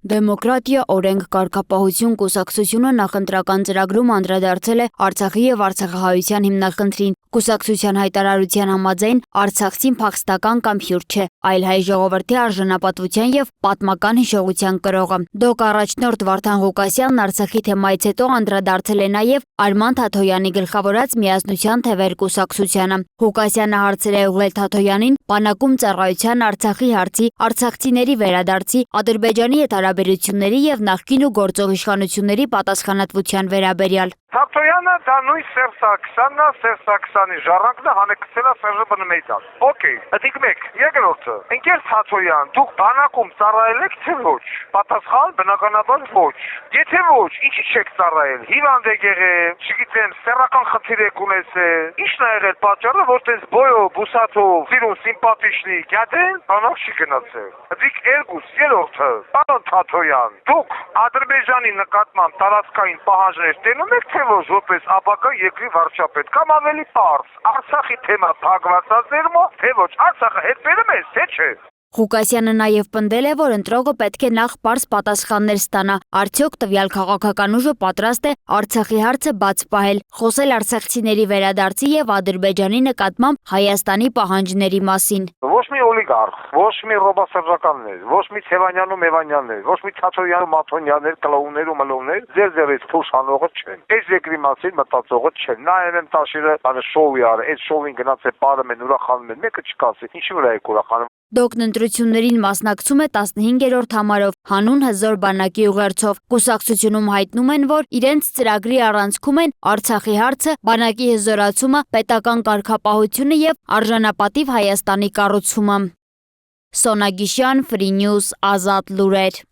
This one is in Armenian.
Դեմոկրատիա, օրենք, կարգապահություն կուսակցությունը նախընտրական ծրագրում անդրադարձել է Արցախի եւ արցախահայության հիմնախնդրին։ Կուսակցության հայտարարության համաձայն Արցախցին փախստական կամ հյուր չէ, այլ հայ ժողովրդի արժանապատվության եւ պատմական հիշողության կրողը։ Դոկ առաջնորդ Վարդան Ղուկասյանն Արցախի թեմայից հետո անդրադարձել է նաեւ Արման Թաթոյանի գլխավորած միասնության թևեր կուսակցությանը։ Ղուկասյանը հարցեր է ուղղել Թաթոյանին բանակում ծառայության Արցախի հարցի, արցախցիների վերադարձի, Ադրբեջանի հետ հարաբերությունների եւ նախկին ու գործող իշխանությունների պատասխանատվության վերաբերյալ։ Թաթոյանը դա նույն Սերժ Սարգսյանն է, Սերժ Սարգսյանի ժառանգն է հանեկցել է Սերժը Բնմեյդան։ Okay, դիք մեկ, երկրորդը։ Ընկեր Թաթոյան, դուք բանակում ծառայել եք թե ոչ։ Պատասխան բնականաբար ոչ։ Եթե ոչ, ինչի՞ չեք ծառայել։ Հիվանդ եք եղել, չգիտեմ, սեռական խնդիր եք ունեցել։ Ի՞նչն է եղել պատճառը, որ տես բոյո, բուսաթով, վիրուն սիմպաթիշնի, գյադեն, բանակ չի գնացել։ Դիք երկուս, երրորդը։ Պարոն Թաթոյան, դուք Ադրբեջանի նկատմամբ տարածքային պահանջներ տենում եք թե ոչ որպես ապագա երկրի վարչապետ կամ ավելի պարզ Արցախի թեմա փակվածածեր մո թե ոչ Արցախը հետ բերում ես թե չէ։ Ղուկասյանը նաև պնդել է, որ ընտրողը պետք է նախ պարզ պատասխաններ ստանա, արդյոք տվյալ քաղաքական ուժը պատրաստ է Արցախի հարցը բաց պահել, խոսել արցախցիների վերադարձի եւ Ադրբեջանի նկատմամբ Հայաստանի պահանջների մասին։ Ոչ մի օլիգարխ, ոչ մի ռոբասերժականներ, ոչ մի Ցևանյան ու Մեվանյաններ, ոչ մի Թաթոյան ու Մաթոնյաններ, կլոուններ ու մլոուններ ձեր ձեռից փուշ անողը չեն։ Այս երկրի մասին մտածողը չեն։ Նայել եմ տաշիրը, բանը շոուի արը, այդ շոուին գնաց է բարում են, ուրախանում են, մեկը չկասի, ինչի վրա եք ուրախանում։ Դոկն ընտրություններին մասնակցում է 15-րդ համարով հանուն հզոր բանակի ուղերձով։ Կուսակցությունում հայտնում են, որ իրենց ծրագրի առանցքում են Արցախի հարցը, բանակի հզորացումը, պետական կարգապահությունը եւ արժանապատիվ Հայաստանի կառուցումը։ Սոնա Գիշյան, Free News, Ազատ լուրեր։